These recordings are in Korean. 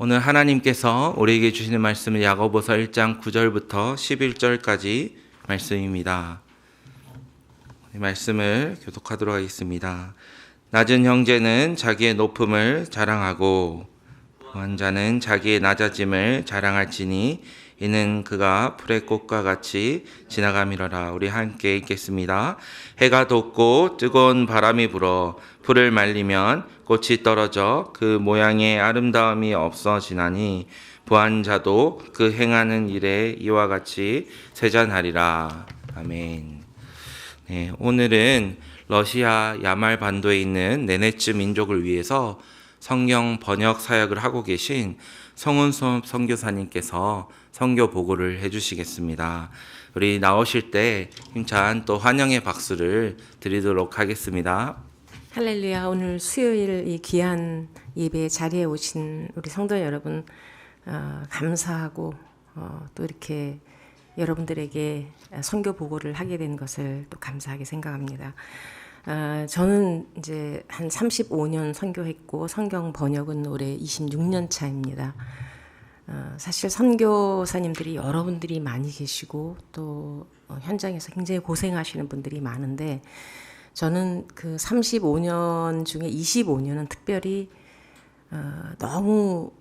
오늘 하나님께서 우리에게 주시는 말씀은 야고보서 1장 9절부터 11절까지 말씀입니다. 이 말씀을 교독하도록 하겠습니다. 낮은 형제는 자기의 높음을 자랑하고 부한 자는 자기의 낮아짐을 자랑할지니 이는 그가 풀의 꽃과 같이 지나감이로라. 우리 함께 읽겠습니다. 해가 돋고 뜨거운 바람이 불어 풀을 말리면 꽃이 떨어져 그 모양의 아름다움이 없어지나니 부한 자도 그 행하는 일에 이와 같이 세잔하리라. 아멘. 네, 오늘은 러시아 야말 반도에 있는 네네츠 민족을 위해서 성경 번역 사역을 하고 계신 성훈섭 선교사님께서 선교 보고를 해주시겠습니다. 우리 나오실 때 힘찬 또 환영의 박수를 드리도록 하겠습니다. 할렐루야. 오늘 수요일 이 귀한 예배 자리에 오신 우리 성도 여러분 감사하고 또 이렇게 여러분들에게 선교 보고를 하게 된 것을 또 감사하게 생각합니다. 저는 이제 한 35년 선교했고 성경 번역은 올해 26년 차입니다. 사실 선교사님들이 여러분들이 많이 계시고 또 현장에서 굉장히 고생하시는 분들이 많은데 저는 그 35년 중에 25년은 특별히 너무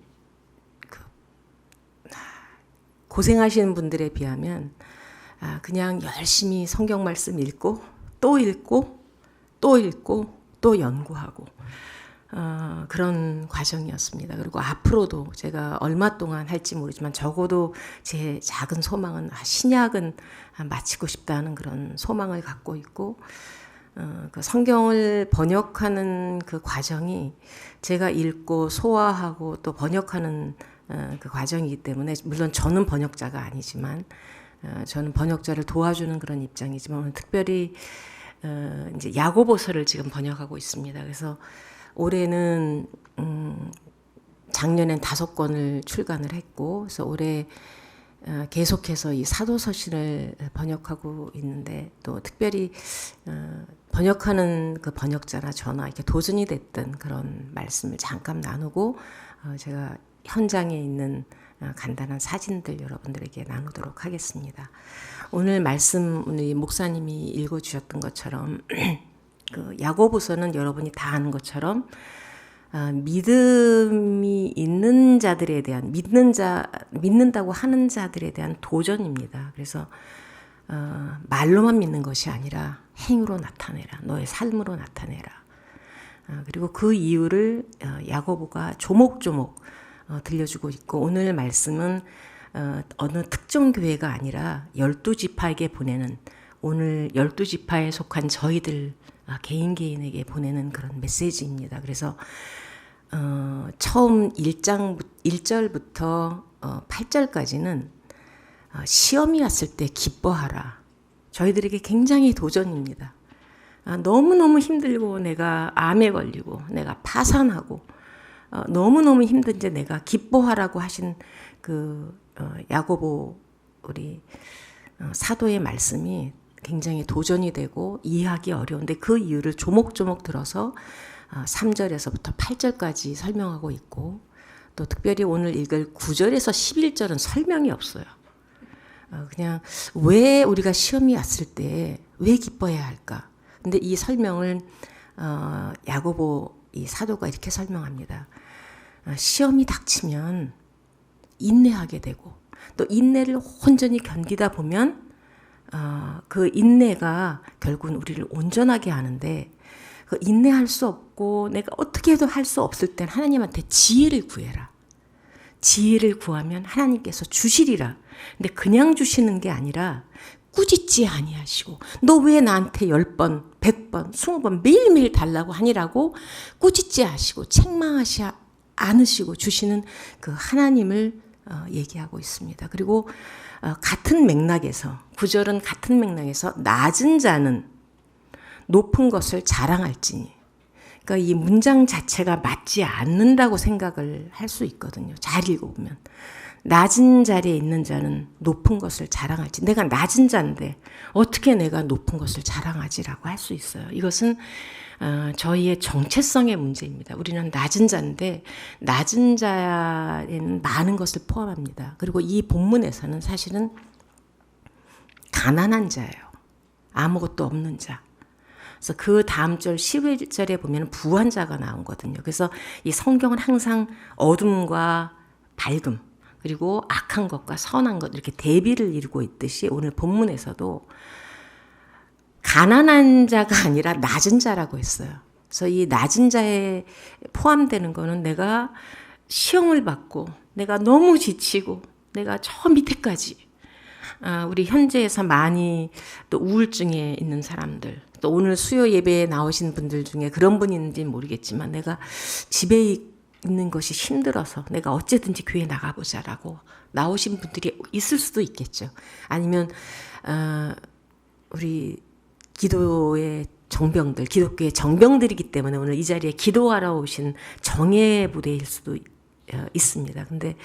고생하시는 분들에 비하면 그냥 열심히 성경 말씀 읽고 또 읽고 또 읽고 또 연구하고 그런 과정이었습니다. 그리고 앞으로도 제가 얼마 동안 할지 모르지만 적어도 제 작은 소망은 신약은 마치고 싶다는 그런 소망을 갖고 있고 그 성경을 번역하는 그 과정이 제가 읽고 소화하고 또 번역하는 그 과정이기 때문에 물론 저는 번역자가 아니지만 저는 번역자를 도와주는 그런 입장이지만 오늘 특별히 이제 야고보서를 지금 번역하고 있습니다. 그래서 올해는 작년엔 5권을 출간을 했고 그래서 올해 계속해서 이 사도서신을 번역하고 있는데 또 특별히 번역하는 그 번역자나 저나 이렇게 도전이 됐던 그런 말씀을 잠깐 나누고 제가 현장에 있는 간단한 사진들 여러분들에게 나누도록 하겠습니다. 오늘 말씀 우리 목사님이 읽어주셨던 것처럼 그 야고보서는 여러분이 다 아는 것처럼 믿음이 있는 자들에 대한 믿는다고 하는 자들에 대한 도전입니다. 그래서 말로만 믿는 것이 아니라 행위로 나타내라. 너의 삶으로 나타내라. 그리고 그 이유를 야고보가 조목조목 들려주고 있고 오늘 말씀은 어느 특정 교회가 아니라 12지파에게 보내는 오늘 12지파에 속한 저희들 개인에게 보내는 그런 메시지입니다. 그래서 처음 1절부터 8절까지는 시험이 왔을 때 기뻐하라. 저희들에게 굉장히 도전입니다. 너무너무 힘들고 내가 암에 걸리고 내가 파산하고 너무너무 힘든데 내가 기뻐하라고 하신 그 야고보 우리 사도의 말씀이 굉장히 도전이 되고 이해하기 어려운데 그 이유를 조목조목 들어서 3절에서부터 8절까지 설명하고 있고 또 특별히 오늘 읽을 9절에서 11절은 설명이 없어요. 그냥 왜 우리가 시험이 왔을 때 왜 기뻐해야 할까? 근데 이 설명을 야고보 이 사도가 이렇게 설명합니다. 시험이 닥치면 인내하게 되고 또 인내를 온전히 견디다 보면 그 인내가 결국은 우리를 온전하게 하는데 그 인내할 수 없고 내가 어떻게 해도 할 수 없을 땐 하나님한테 지혜를 구해라. 지혜를 구하면 하나님께서 주시리라. 근데 그냥 주시는 게 아니라 꾸짖지 아니하시고 너 왜 나한테 10번, 100번, 20번 매일매일 달라고 하니라고 꾸짖지 하시고 책망하시 않으시고 주시는 그 하나님을 얘기하고 있습니다. 그리고 같은 맥락에서 9절은 같은 맥락에서 낮은 자는 높은 것을 자랑할지니 그러니까 이 문장 자체가 맞지 않는다고 생각을 할 수 있거든요. 잘 읽어보면 낮은 자리에 있는 자는 높은 것을 자랑할지. 내가 낮은 자인데 어떻게 내가 높은 것을 자랑하지라고 할 수 있어요. 이것은 저희의 정체성의 문제입니다. 우리는 낮은 자인데 낮은 자에는 많은 것을 포함합니다. 그리고 이 본문에서는 사실은 가난한 자예요. 아무것도 없는 자. 그래서 그 다음 절 11절에 보면 부한 자가 나오거든요. 그래서 이 성경은 항상 어둠과 밝음, 그리고 악한 것과 선한 것 이렇게 대비를 이루고 있듯이 오늘 본문에서도 가난한 자가 아니라 낮은 자라고 했어요. 그래서 이 낮은 자에 포함되는 거는 내가 시험을 받고 내가 너무 지치고 내가 저 밑에까지 우리 현재에서 많이 또 우울증에 있는 사람들, 또 오늘 수요 예배에 나오신 분들 중에 그런 분이 있는지 모르겠지만 내가 집에 있는 것이 힘들어서 내가 어쨌든지 교회 나가보자라고 나오신 분들이 있을 수도 있겠죠. 아니면 우리 기도의 정병들, 기독교의 정병들이기 때문에 오늘 이 자리에 기도하러 오신 정예 부대일 수도 있습니다. 근데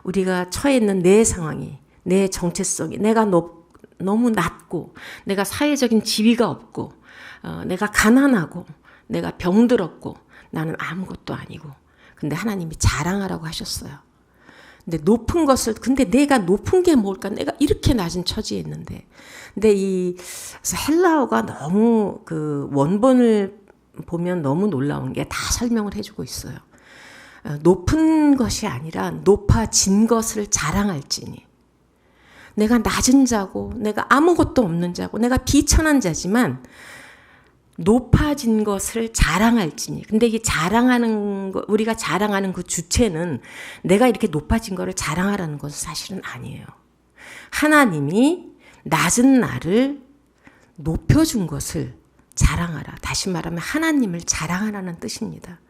우리가 처해 있는 내 상황이, 내 정체성이, 내가 너무 낮고, 내가 사회적인 지위가 없고, 내가 가난하고, 내가 병들었고, 나는 아무것도 아니고. 근데 하나님이 자랑하라고 하셨어요. 근데 높은 것을, 근데 내가 높은 게 뭘까? 내가 이렇게 낮은 처지에 있는데. 근데 그래서 헬라어가 너무 그 원본을 보면 너무 놀라운 게 다 설명을 해주고 있어요. 높은 것이 아니라 높아진 것을 자랑할지니. 내가 낮은 자고, 내가 아무것도 없는 자고, 내가 비천한 자지만, 높아진 것을 자랑할지니. 근데 이게 자랑하는 거, 우리가 자랑하는 그 주체는 내가 이렇게 높아진 거를 자랑하라는 것은 사실은 아니에요. 하나님이 낮은 나를 높여준 것을 자랑하라. 다시 말하면 하나님을 자랑하라는 뜻입니다.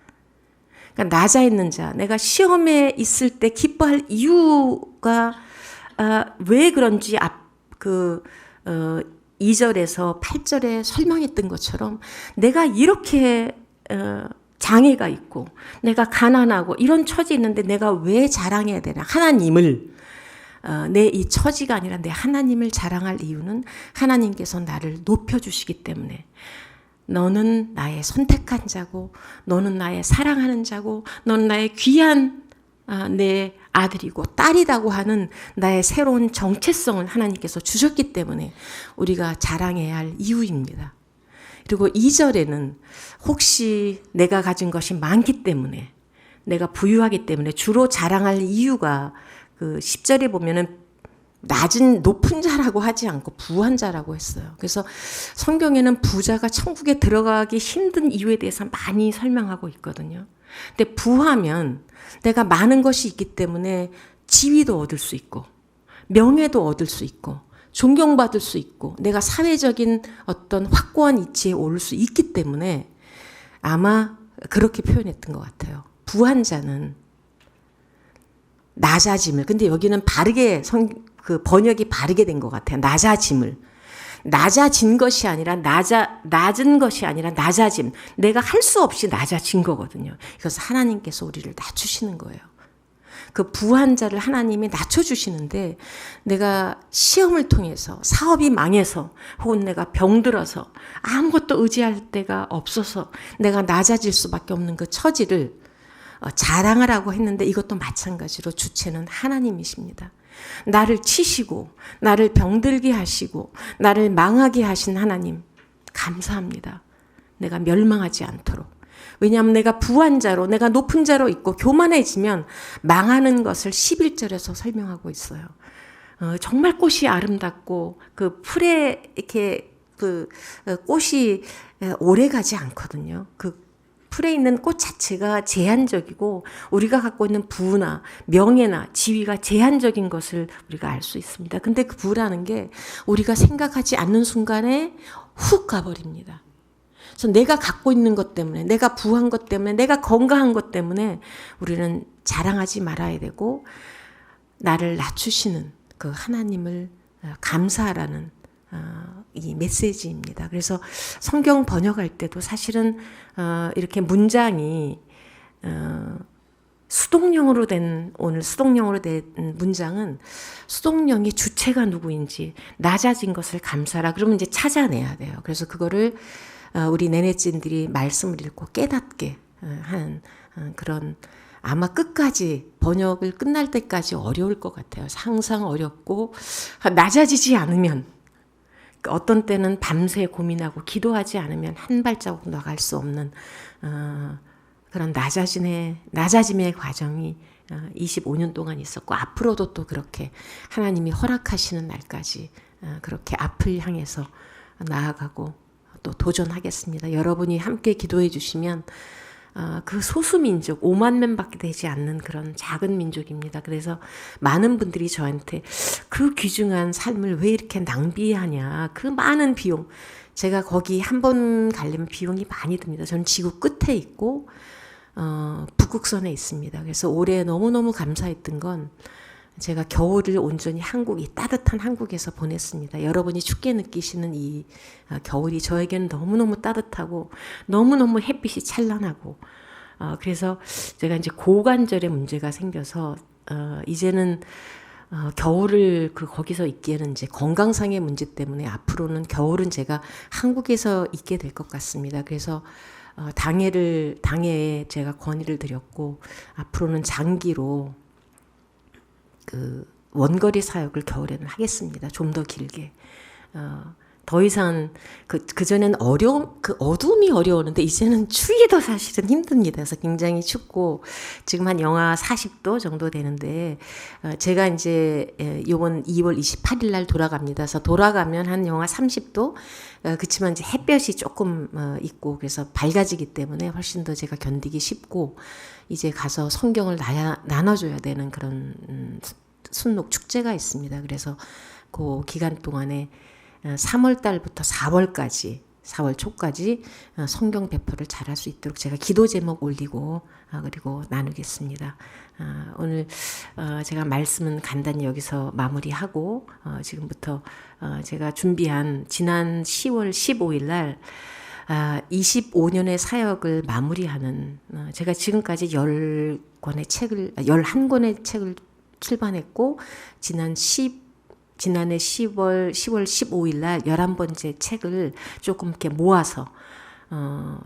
그러니까 낮아 있는 자, 내가 시험에 있을 때 기뻐할 이유가 왜 그런지 2절에서 8절에 설명했던 것처럼 내가 이렇게 장애가 있고 내가 가난하고 이런 처지에 있는데 내가 왜 자랑해야 되나? 하나님을 내 이 처지가 아니라 내 하나님을 자랑할 이유는 하나님께서 나를 높여주시기 때문에 너는 나의 선택한 자고 너는 나의 사랑하는 자고 너는 나의 귀한 내 아들이고 딸이라고 하는 나의 새로운 정체성을 하나님께서 주셨기 때문에 우리가 자랑해야 할 이유입니다. 그리고 2절에는 혹시 내가 가진 것이 많기 때문에 내가 부유하기 때문에 주로 자랑할 이유가 그 10절에 보면은 높은 자라고 하지 않고 부한 자라고 했어요. 그래서 성경에는 부자가 천국에 들어가기 힘든 이유에 대해서 많이 설명하고 있거든요. 근데 부하면 내가 많은 것이 있기 때문에 지위도 얻을 수 있고 명예도 얻을 수 있고 존경받을 수 있고 내가 사회적인 어떤 확고한 위치에 오를 수 있기 때문에 아마 그렇게 표현했던 것 같아요. 부한 자는 낮아짐을, 근데 여기는 바르게 그 번역이 바르게 된 것 같아요. 낮아진 것이 아니라 낮은 것이 아니라 낮아짐. 내가 할 수 없이 낮아진 거거든요. 그래서 하나님께서 우리를 낮추시는 거예요. 그 부한 자를 하나님이 낮춰주시는데 내가 시험을 통해서 사업이 망해서 혹은 내가 병들어서 아무것도 의지할 데가 없어서 내가 낮아질 수밖에 없는 그 처지를 자랑하라고 했는데 이것도 마찬가지로 주체는 하나님이십니다. 나를 치시고 나를 병들게 하시고 나를 망하게 하신 하나님 감사합니다. 내가 멸망하지 않도록. 왜냐하면 내가 부한 자로 내가 높은 자로 있고 교만해지면 망하는 것을 11절에서 설명하고 있어요. 정말 꽃이 아름답고 그 풀에 이렇게 그 꽃이 오래 가지 않거든요. 그 풀에 있는 꽃 자체가 제한적이고 우리가 갖고 있는 부나 명예나 지위가 제한적인 것을 우리가 알 수 있습니다. 근데 그 부라는 게 우리가 생각하지 않는 순간에 훅 가버립니다. 그래서 내가 갖고 있는 것 때문에, 내가 부한 것 때문에, 내가 건강한 것 때문에 우리는 자랑하지 말아야 되고 나를 낮추시는 그 하나님을 감사하라는 이 메시지입니다. 그래서 성경 번역할 때도 사실은 이렇게 문장이 수동령으로 된 오늘 수동령으로 된 문장은 수동령의 주체가 누구인지 낮아진 것을 감사라. 그러면 이제 찾아내야 돼요. 그래서 그거를 우리 내내찐들이 말씀을 읽고 깨닫게 하는 그런 아마 끝까지 번역을 끝날 때까지 어려울 것 같아요. 항상 어렵고 낮아지지 않으면 어떤 때는 밤새 고민하고 기도하지 않으면 한 발자국 나갈 수 없는 그런 낮아짐의 과정이 25년 동안 있었고 앞으로도 또 그렇게 하나님이 허락하시는 날까지 그렇게 앞을 향해서 나아가고 또 도전하겠습니다. 여러분이 함께 기도해 주시면 그 소수민족 5만 명밖에 되지 않는 그런 작은 민족입니다. 그래서 많은 분들이 저한테 그 귀중한 삶을 왜 이렇게 낭비하냐, 그 많은 비용, 제가 거기 한 번 가려면 비용이 많이 듭니다. 저는 지구 끝에 있고 북극선에 있습니다. 그래서 올해 너무너무 감사했던 건 제가 겨울을 온전히 이 따뜻한 한국에서 보냈습니다. 여러분이 춥게 느끼시는 이 겨울이 저에게는 너무너무 따뜻하고 너무너무 햇빛이 찬란하고 그래서 제가 이제 고관절에 문제가 생겨서 이제는 겨울을 그거기서 있기에는 이제 건강상의 문제 때문에 앞으로는 겨울은 제가 한국에서 있게 될 것 같습니다. 그래서 당회에 제가 건의를 드렸고 앞으로는 장기로 그 원거리 사역을 겨울에는 하겠습니다. 좀 더 길게. 더 이상 그전엔 어두움이 어려웠는데 이제는 추위도 사실은 힘듭니다. 그래서 굉장히 춥고 지금 한 영하 40도 정도 되는데 제가 이제 이번 2월 28일 날 돌아갑니다. 그래서 돌아가면 한 영하 30도 그렇지만 이제 햇볕이 조금 있고 그래서 밝아지기 때문에 훨씬 더 제가 견디기 쉽고 이제 가서 성경을 나눠줘야 되는 그런 순록 축제가 있습니다. 그래서 그 기간 동안에 3월 달부터 4월 초까지 성경 배포를 잘할 수 있도록 제가 기도 제목 올리고 그리고 나누겠습니다. 오늘 제가 말씀은 간단히 여기서 마무리하고 지금부터 제가 준비한 지난 10월 15일 날 25년의 사역을 마무리하는 제가 지금까지 11권의 책을 출판했고 지난해 10월 15일 날 11번째 책을 조금 이렇게 모아서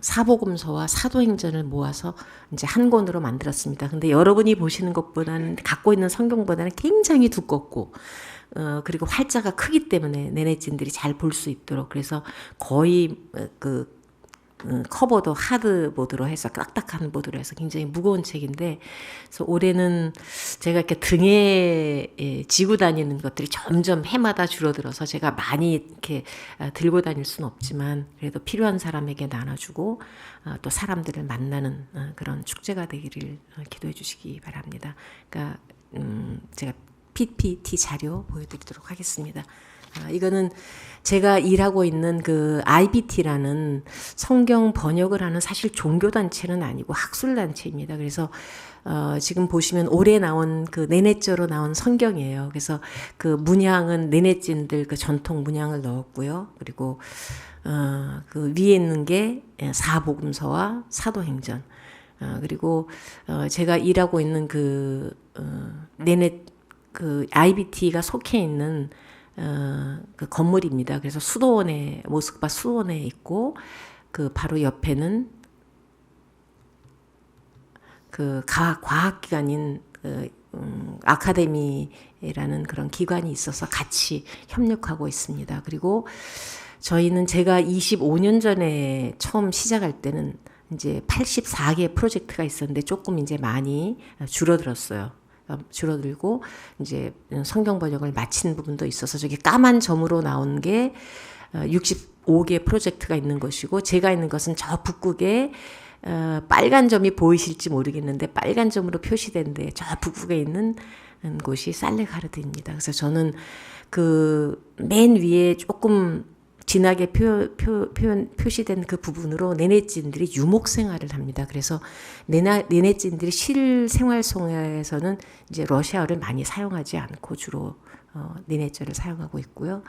사복음서와 사도행전을 모아서 이제 한 권으로 만들었습니다. 근데 여러분이 보시는 것보다는 갖고 있는 성경보다는 굉장히 두껍고 그리고 활자가 크기 때문에 내내진들이 잘 볼 수 있도록 그래서 거의 커버도 하드보드로 해서 딱딱한 보드로 해서 굉장히 무거운 책인데 그래서 올해는 제가 이렇게 등에 지고 다니는 것들이 점점 해마다 줄어들어서 제가 많이 이렇게 들고 다닐 수는 없지만 그래도 필요한 사람에게 나눠주고 또 사람들을 만나는 그런 축제가 되기를 기도해 주시기 바랍니다. 그러니까 제가 PPT 자료 보여드리도록 하겠습니다. 이거는 제가 일하고 있는 그 IBT라는 성경 번역을 하는 사실 종교단체는 아니고 학술단체입니다. 그래서 지금 보시면 올해 나온 그 네네저로 나온 성경이에요. 그래서 그 문양은 네네진들 그 전통 문양을 넣었고요. 그리고 그 위에 있는 게 사복음서와 사도행전. 그리고 제가 일하고 있는 그 IBT가 속해 있는 그 건물입니다. 그래서 모스크바 수도원에 있고 그 바로 옆에는 그 과학기관인 아카데미라는 그런 기관이 있어서 같이 협력하고 있습니다. 그리고 저희는 제가 25년 전에 처음 시작할 때는 이제 84개 프로젝트가 있었는데 조금 이제 많이 줄어들고 이제 성경 번역을 마친 부분도 있어서 저기 까만 점으로 나온 게 65개 프로젝트가 있는 것이고 제가 있는 것은 저 북극에 빨간 점이 보이실지 모르겠는데 빨간 점으로 표시된 데 저 북극에 있는 곳이 살레가르드입니다. 그래서 저는 그 맨 위에 조금 진하게 표시된 그 부분으로 네네진들이 유목 생활을 합니다. 그래서 네네진들이 실생활 속에서는 이제 러시아어를 많이 사용하지 않고 주로 네네저를 사용하고 있고요.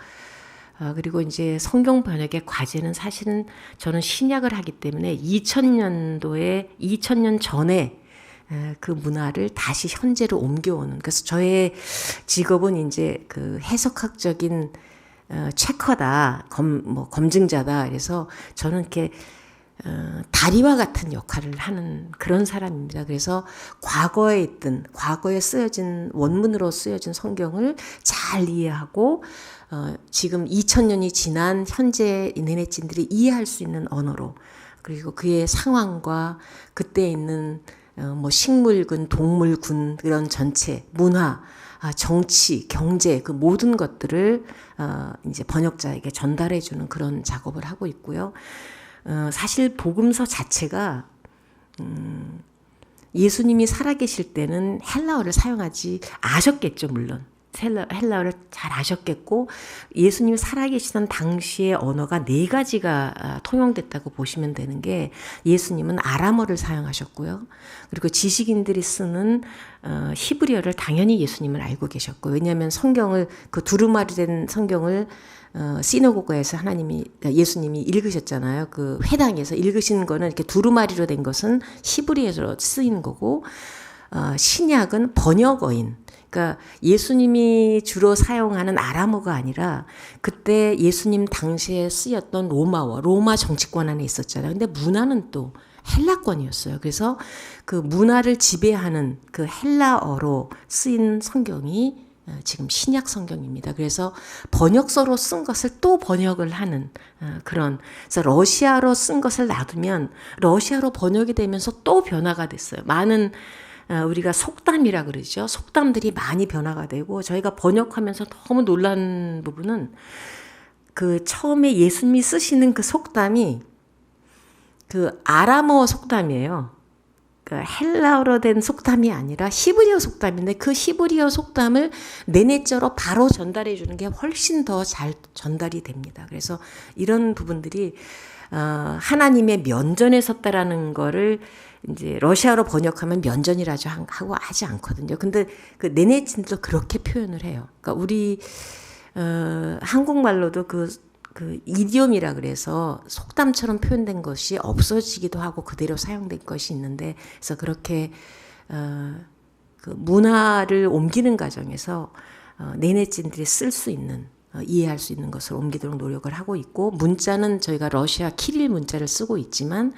그리고 이제 성경 번역의 과제는 사실은 저는 신약을 하기 때문에 2000년 전에 그 문화를 다시 현재로 옮겨오는. 그래서 저의 직업은 이제 그 해석학적인 체커다, 검증자다. 그래서 저는 이렇게 다리와 같은 역할을 하는 그런 사람입니다. 그래서 과거에 쓰여진 원문으로 쓰여진 성경을 잘 이해하고 지금 2000년이 지난 현재 네네찐들이 이해할 수 있는 언어로, 그리고 그의 상황과 그때 있는 식물군, 동물군, 이런 전체 문화, 정치, 경제, 그 모든 것들을 이제 번역자에게 전달해 주는 그런 작업을 하고 있고요. 사실 복음서 자체가 예수님이 살아계실 때는 헬라어를 아셨겠죠, 물론. 헬라어를 잘 아셨겠고, 예수님이 살아계시던 당시의 언어가 4가지가 통용됐다고 보시면 되는 게, 예수님은 아람어를 사용하셨고요. 그리고 지식인들이 쓰는 히브리어를 당연히 예수님을 알고 계셨고, 왜냐하면 성경을, 그 두루마리 된 성경을 시너고가에서 예수님이 읽으셨잖아요. 그 회당에서 읽으신 거는 이렇게 두루마리로 된 것은 히브리어로 쓰인 거고, 신약은 번역어인, 그러니까 예수님이 주로 사용하는 아람어가 아니라 그때 예수님 당시에 쓰였던 로마 정치권 안에 있었잖아요. 근데 문화는 또 헬라권이었어요. 그래서 그 문화를 지배하는 그 헬라어로 쓰인 성경이 지금 신약 성경입니다. 그래서 번역서로 쓴 것을 또 번역을 하는 그래서 러시아로 쓴 것을 놔두면 러시아로 번역이 되면서 또 변화가 됐어요. 많은 우리가 속담이라 그러죠. 속담들이 많이 변화가 되고, 저희가 번역하면서 너무 놀란 부분은 그 처음에 예수님이 쓰시는 그 속담이 그 아람어 속담이에요. 그 헬라어로 된 속담이 아니라 히브리어 속담인데, 그 히브리어 속담을 네네자로 바로 전달해 주는 게 훨씬 더 잘 전달이 됩니다. 그래서 이런 부분들이 하나님의 면전에 섰다라는 거를 이제 러시아로 번역하면 면전이라고 하고 하지 않거든요. 근데 그 네네친도 그렇게 표현을 해요. 그러니까 우리 한국말로도 그 이디옴이라 그래서 속담처럼 표현된 것이 없어지기도 하고 그대로 사용된 것이 있는데, 그래서 그렇게 그 문화를 옮기는 과정에서 네네친들이 쓸 수 있는, 이해할 수 있는 것을 옮기도록 노력을 하고 있고, 문자는 저희가 러시아 키릴 문자를 쓰고 있지만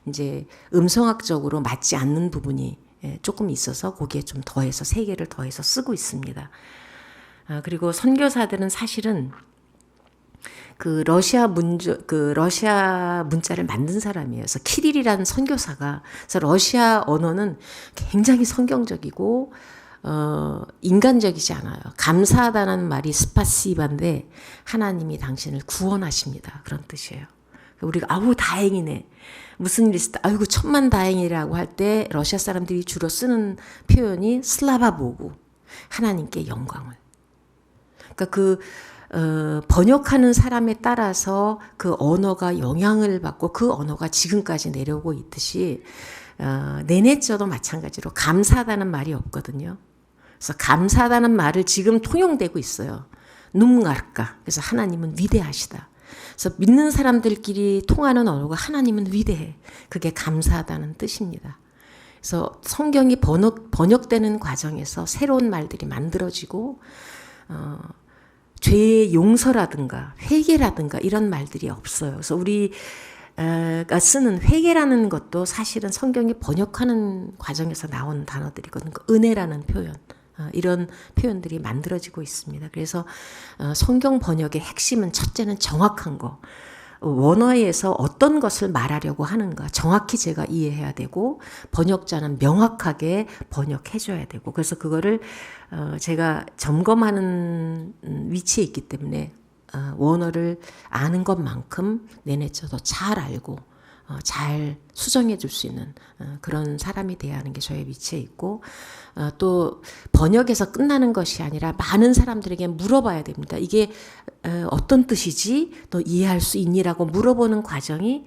이제 음성학적으로 맞지 않는 부분이 조금 있어서 거기에 좀 더해서 3개를 더해서 쓰고 있습니다. 그리고 선교사들은 사실은 그 러시아 문자를 만든 사람이에요. 그래서 키릴이라는 선교사가, 그래서 러시아 언어는 굉장히 성경적이고 인간적이지 않아요. 감사하다는 말이 스파시바인데 하나님이 당신을 구원하십니다. 그런 뜻이에요. 우리가 아우 다행이네. 무슨 일 있을 때 아이고 천만 다행이라고 할 때 러시아 사람들이 주로 쓰는 표현이 슬라바 보고, 하나님께 영광을. 그러니까 번역하는 사람에 따라서 그 언어가 영향을 받고 그 언어가 지금까지 내려오고 있듯이 네네저도 마찬가지로 감사하다는 말이 없거든요. 그래서 감사하다는 말을 지금 통용되고 있어요. 눈가르까. 그래서 하나님은 위대하시다. 그래서 믿는 사람들끼리 통하는 언어가 하나님은 위대해. 그게 감사하다는 뜻입니다. 그래서 성경이 번역되는 과정에서 새로운 말들이 만들어지고 죄의 용서라든가 회개라든가 이런 말들이 없어요. 그래서 우리가 쓰는 회개라는 것도 사실은 성경이 번역하는 과정에서 나온 단어들이거든요. 은혜라는 표현. 이런 표현들이 만들어지고 있습니다. 그래서 성경 번역의 핵심은 첫째는 정확한 거. 원어에서 어떤 것을 말하려고 하는가 정확히 제가 이해해야 되고, 번역자는 명확하게 번역해줘야 되고, 그래서 그거를 제가 점검하는 위치에 있기 때문에 원어를 아는 것만큼 내내쳐도 잘 알고 잘 수정해 줄 수 있는 그런 사람이 돼야 하는 게 저의 위치에 있고, 또 번역에서 끝나는 것이 아니라 많은 사람들에게 물어봐야 됩니다. 이게 어떤 뜻이지? 너 이해할 수 있니라고 물어보는 과정이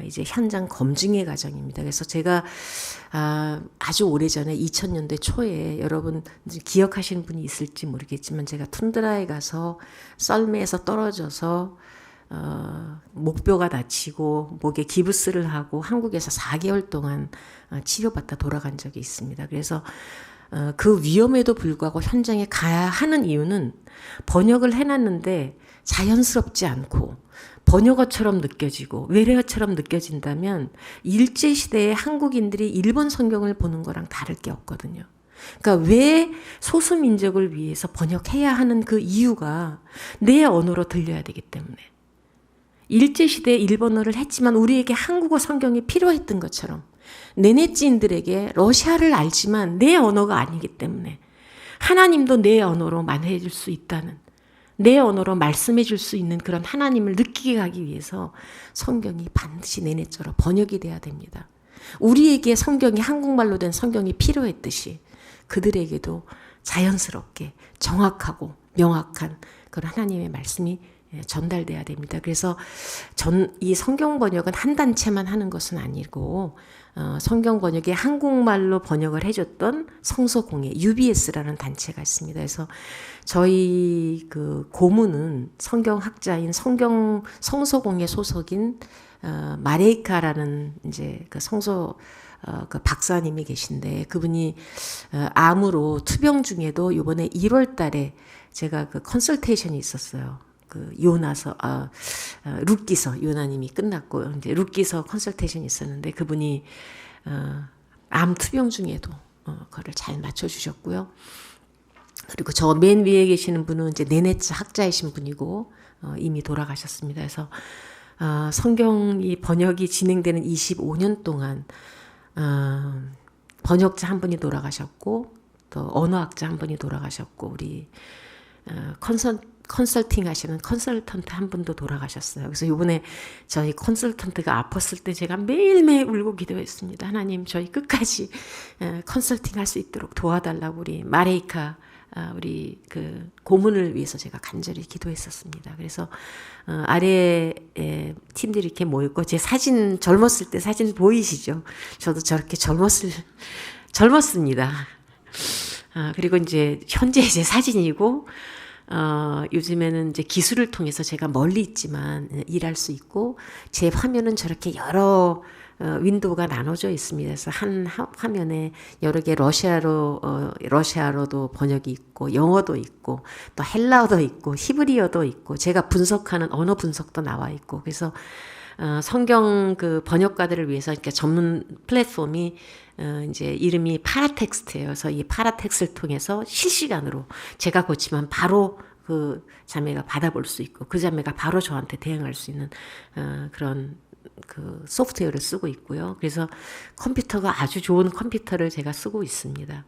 이제 현장 검증의 과정입니다. 그래서 제가 아주 오래전에 2000년대 초에, 여러분 기억하시는 분이 있을지 모르겠지만, 제가 툰드라에 가서 썰매에서 떨어져서 목뼈가 다치고 목에 기부스를 하고 한국에서 4개월 동안 치료받다 돌아간 적이 있습니다. 그래서 그 위험에도 불구하고 현장에 가야 하는 이유는 번역을 해놨는데 자연스럽지 않고 번역어처럼 느껴지고 외래어처럼 느껴진다면 일제시대의 한국인들이 일본 성경을 보는 거랑 다를 게 없거든요. 그러니까 왜 소수민족을 위해서 번역해야 하는 그 이유가 내 언어로 들려야 되기 때문에. 일제시대에 일본어를 했지만 우리에게 한국어 성경이 필요했던 것처럼 네네지인들에게 러시아를 알지만 내 언어가 아니기 때문에 하나님도 내 언어로 만회해 줄 수 있다는, 내 언어로 말씀해 줄 수 있는 그런 하나님을 느끼게 하기 위해서 성경이 반드시 네네자로 번역이 돼야 됩니다. 우리에게 성경이 한국말로 된 성경이 필요했듯이 그들에게도 자연스럽게 정확하고 명확한 그런 하나님의 말씀이 전달돼야 됩니다. 그래서 이 성경 번역은 한 단체만 하는 것은 아니고 성경 번역에 한국말로 번역을 해줬던 성서공예 UBS라는 단체가 있습니다. 그래서 저희 그 고문은 성경학자인 성서공예 소속인 마레이카라는 이제 그 그 박사님이 계신데 그분이 암으로 투병 중에도 이번에 1월 달에 제가 그 컨설테이션이 있었어요. 그 요나서 룻기서 요나님이 끝났고 이제 룻기서 컨설테이션이 있었는데 그분이 암 투병 중에도 그거를 잘 맞춰 주셨고요. 그리고 저 맨 위에 계시는 분은 이제 네네츠 학자이신 분이고 이미 돌아가셨습니다. 그래서 성경이 번역이 진행되는 25년 동안 번역자 한 분이 돌아가셨고 또 언어학자 한 분이 돌아가셨고 우리 컨설팅 하시는 컨설턴트 한 분도 돌아가셨어요. 그래서 이번에 저희 컨설턴트가 아팠을 때 제가 매일매일 울고 기도했습니다. 하나님 저희 끝까지 컨설팅 할 수 있도록 도와달라고 우리 마레이카 우리 그 고문을 위해서 제가 간절히 기도했었습니다. 그래서 아래에 팀들이 이렇게 모였고 제 사진 젊었을 때 사진 보이시죠? 저도 저렇게 젊었습니다. 그리고 이제 현재 제 사진이고 요즘에는 이제 기술을 통해서 제가 멀리 있지만 일할 수 있고 제 화면은 저렇게 여러 윈도우가 나눠져 있습니다. 그래서 한 화면에 여러 개 러시아어도 번역이 있고 영어도 있고 또 헬라어도 있고 히브리어도 있고 제가 분석하는 언어 분석도 나와 있고 그래서 성경 그 번역가들을 위해서 이렇게 전문 플랫폼이 이제 이름이 파라텍스트예요. 그래서 이 파라텍스트를 통해서 실시간으로 제가 고치면 바로 그 자매가 받아볼 수 있고 그 자매가 바로 저한테 대응할 수 있는 그런 그 소프트웨어를 쓰고 있고요. 그래서 컴퓨터가 아주 좋은 컴퓨터를 제가 쓰고 있습니다.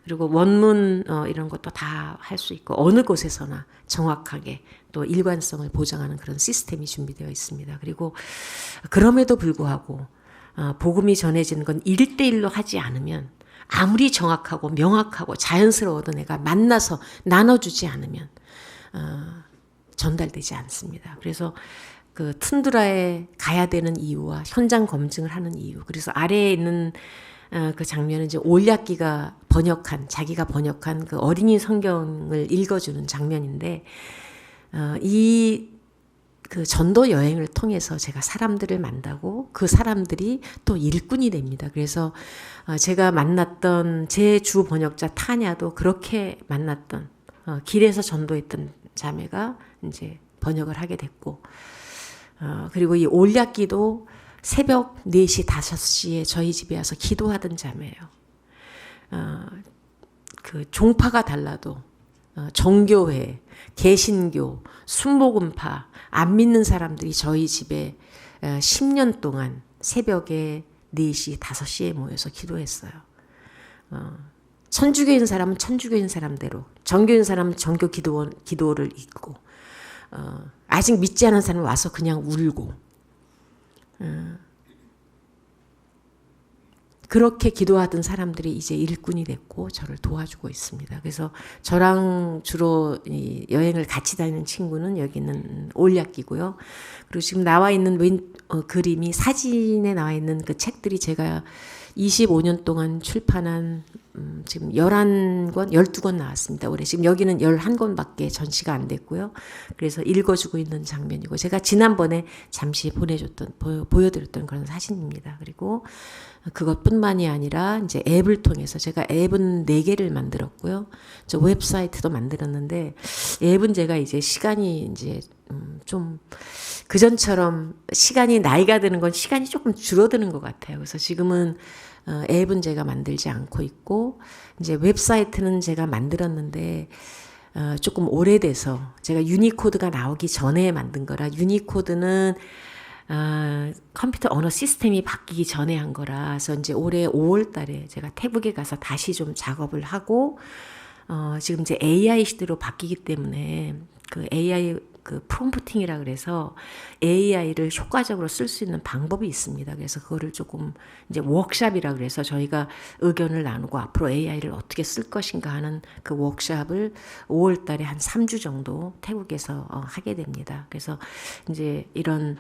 그리고 원문 이런 것도 다 할 수 있고 어느 곳에서나 정확하게 또 일관성을 보장하는 그런 시스템이 준비되어 있습니다. 그리고 그럼에도 불구하고 복음이 전해지는 건 1대1로 하지 않으면 아무리 정확하고 명확하고 자연스러워도 내가 만나서 나눠주지 않으면 전달되지 않습니다. 그래서 그 툰드라에 가야 되는 이유와 현장 검증을 하는 이유. 그래서 아래에 있는 그 장면은 이제 올약기가 자기가 번역한 그 어린이 성경을 읽어주는 장면인데, 이 그 전도 여행을 통해서 제가 사람들을 만나고 그 사람들이 또 일꾼이 됩니다. 그래서 제가 만났던 제 주 번역자 타냐도 그렇게 만났던 길에서 전도했던 자매가 이제 번역을 하게 됐고, 그리고 이 올약기도 새벽 4시, 5시에 저희 집에 와서 기도하던 자매예요. 그 종파가 달라도 정교회, 개신교, 순복음파, 안 믿는 사람들이 저희 집에 10년 동안 새벽에 4시, 5시에 모여서 기도했어요. 천주교인 사람은 천주교인 사람대로, 정교인 사람은 정교 기도를 읽고, 아직 믿지 않은 사람은 와서 그냥 울고, 그렇게 기도하던 사람들이 이제 일꾼이 됐고 저를 도와주고 있습니다. 그래서 저랑 주로 이 여행을 같이 다니는 친구는 여기는 올약기고요. 그리고 지금 나와 있는 그림이 사진에 나와 있는 그 책들이 제가 25년 동안 출판한 지금 11권, 12권 나왔습니다. 올해 지금 여기는 11권밖에 전시가 안 됐고요. 그래서 읽어주고 있는 장면이고 제가 지난번에 잠시 보여드렸던 그런 사진입니다. 그리고 그것뿐만이 아니라 이제 앱을 통해서 제가 앱은 4개를 만들었고요. 저 웹사이트도 만들었는데 앱은 제가 이제 시간이 이제 좀 그전처럼 시간이 나이가 드는 건 시간이 조금 줄어드는 것 같아요. 그래서 지금은 앱은 제가 만들지 않고 있고 이제 웹사이트는 제가 만들었는데 조금 오래돼서 제가 유니코드가 나오기 전에 만든 거라 유니코드는 컴퓨터 언어 시스템이 바뀌기 전에 한 거라서 이제 올해 5월 달에 제가 태국에 가서 다시 좀 작업을 하고 지금 이제 AI 시대로 바뀌기 때문에 그 AI 그 프롬프팅이라 그래서 AI를 효과적으로 쓸 수 있는 방법이 있습니다. 그래서 그거를 조금 이제 워크샵이라 그래서 저희가 의견을 나누고 앞으로 AI를 어떻게 쓸 것인가 하는 그 워크샵을 5월 달에 한 3주 정도 태국에서 하게 됩니다. 그래서 이제 이런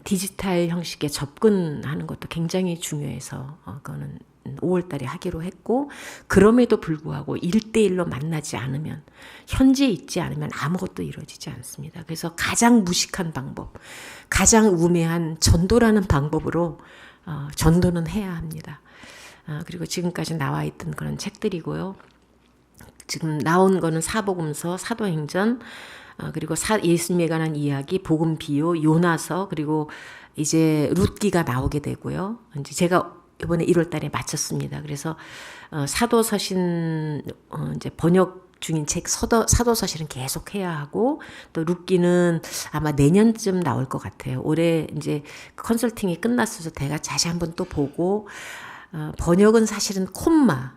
디지털 형식에 접근하는 것도 굉장히 중요해서 그거는 5월 달에 하기로 했고 그럼에도 불구하고 1대1로 만나지 않으면 현지에 있지 않으면 아무것도 이루어지지 않습니다. 그래서 가장 무식한 방법, 가장 우매한 전도라는 방법으로 전도는 해야 합니다. 그리고 지금까지 나와 있던 그런 책들이고요. 지금 나온 거는 사복음서, 사도행전, 그리고 예수님에 관한 이야기, 복음 비유, 요나서, 그리고 이제 룻기가 나오게 되고요. 이제 제가 이번에 1월 달에 마쳤습니다. 그래서 사도서신 이제 번역 중인 책 사도서신은 계속 해야 하고 또 룻기는 아마 내년쯤 나올 것 같아요. 올해 이제 컨설팅이 끝났어서 제가 다시 한번 또 보고 번역은 사실은 콤마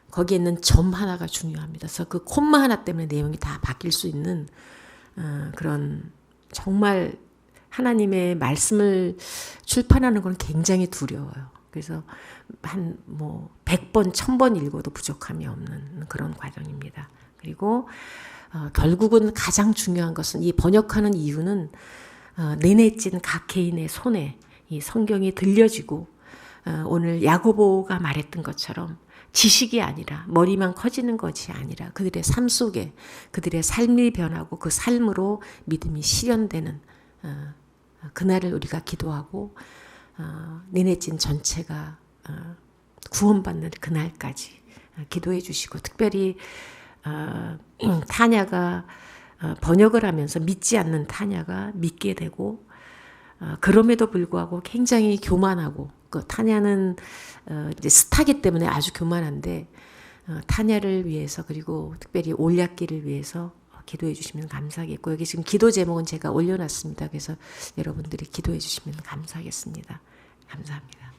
거기에 있는 점 하나가 중요합니다. 그래서 그 콤마 하나 때문에 내용이 다 바뀔 수 있는 그런 정말 하나님의 말씀을 출판하는 건 굉장히 두려워요. 그래서 한 100번, 1000번 읽어도 부족함이 없는 그런 과정입니다. 그리고 결국은 가장 중요한 것은 이 번역하는 이유는 내내 찐 각 개인의 손에 이 성경이 들려지고 오늘 야고보가 말했던 것처럼 지식이 아니라 머리만 커지는 것이 아니라 그들의 삶 속에 그들의 삶이 변하고 그 삶으로 믿음이 실현되는 그날을 우리가 기도하고 니네진 전체가 구원받는 그날까지 기도해 주시고 특별히 타냐가 번역을 하면서 믿지 않는 타냐가 믿게 되고 그럼에도 불구하고 굉장히 교만하고 그 타냐는 이제 스타기 때문에 아주 교만한데 타냐를 위해서 그리고 특별히 올약기를 위해서 기도해 주시면 감사하겠고 여기 지금 기도 제목은 제가 올려놨습니다. 그래서 여러분들이 기도해 주시면 감사하겠습니다. 감사합니다.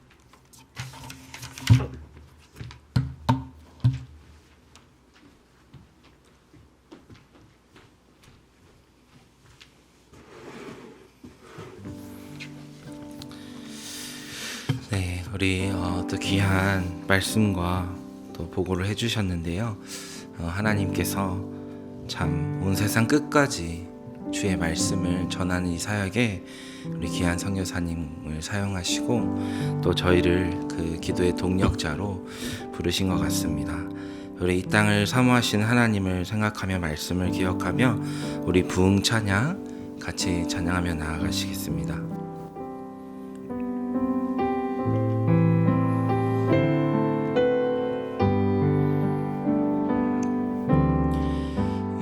네, 우리 또 귀한 말씀과 또 보고를 해주셨는데요. 하나님께서 참 온 세상 끝까지 주의 말씀을 전하는 이 사역에 우리 귀한 선교사님을 사용하시고 또 저희를 그 기도의 동력자로 부르신 것 같습니다. 우리 이 땅을 사모하신 하나님을 생각하며 말씀을 기억하며 우리 부흥 찬양 같이 찬양하며 나아가시겠습니다.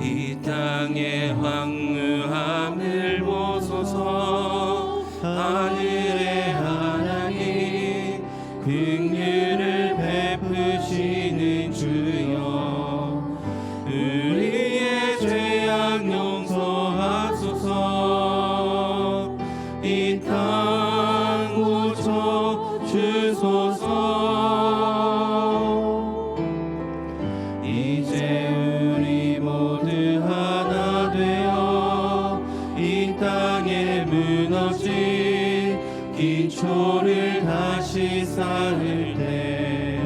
이 땅의 황무함을 보소서. 하늘의 하나님 긍휼을 베푸시는 주여, 우리의 죄악 용서하소서. 이 땅 고쳐 주소서. 이제 우리 모두 하나 되어 이 땅에 무너진 기초를 다시 쌓을 때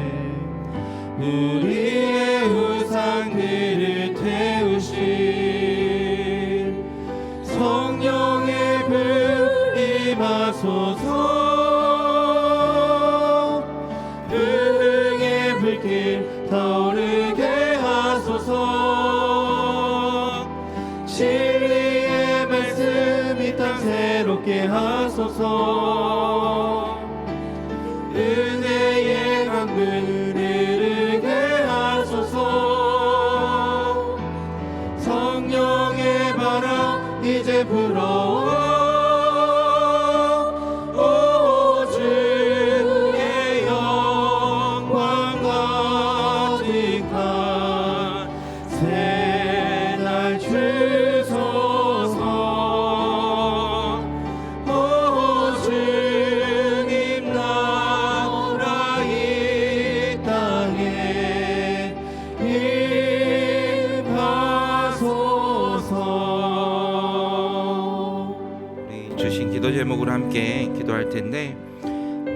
우리의 우상들을 태우신 성령의 불 임하소서. 진리의 말씀 이 땅 새롭게 하소서. 은혜의 강물 흐르게 하소서. 성령의 바람 이제 불어와 오 주의 영광 가득한 새날 주소서. 오 주님 나라 이 땅에 임하소서. 우리 주신 기도 제목으로 함께 기도할 텐데,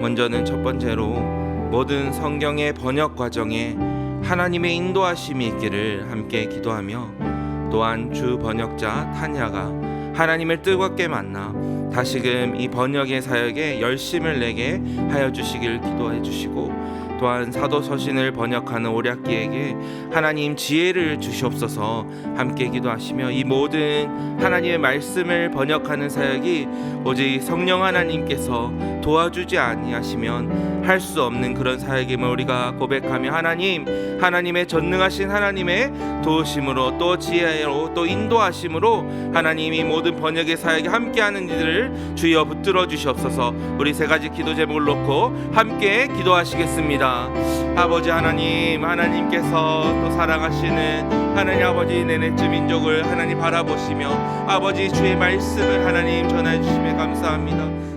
먼저는 첫 번째로 모든 성경의 번역 과정에 하나님의 인도하심이 있기를 함께 기도하며, 또한 주 번역자 타냐가 하나님을 뜨겁게 만나 다시금 이 번역의 사역에 열심을 내게 하여 주시길 기도해 주시고, 또한 사도 서신을 번역하는 오략기에게 하나님 지혜를 주시옵소서 함께 기도하시며, 이 모든 하나님의 말씀을 번역하는 사역이 오직 성령 하나님께서 도와주지 아니하시면 할 수 없는 그런 사역임을 우리가 고백하며, 하나님의 전능하신 하나님의 도우심으로 또 지혜로 또 인도하심으로 하나님이 모든 번역의 사역에 함께하는 이들을 주여 붙들어 주시옵소서. 우리 세 가지 기도 제목을 놓고 함께 기도하시겠습니다. 아버지 하나님, 하나님께서 또 사랑하시는 하나님 아버지 네네츠 민족을 하나님 바라보시며 아버지 주의 말씀을 하나님 전해 주시며 감사합니다.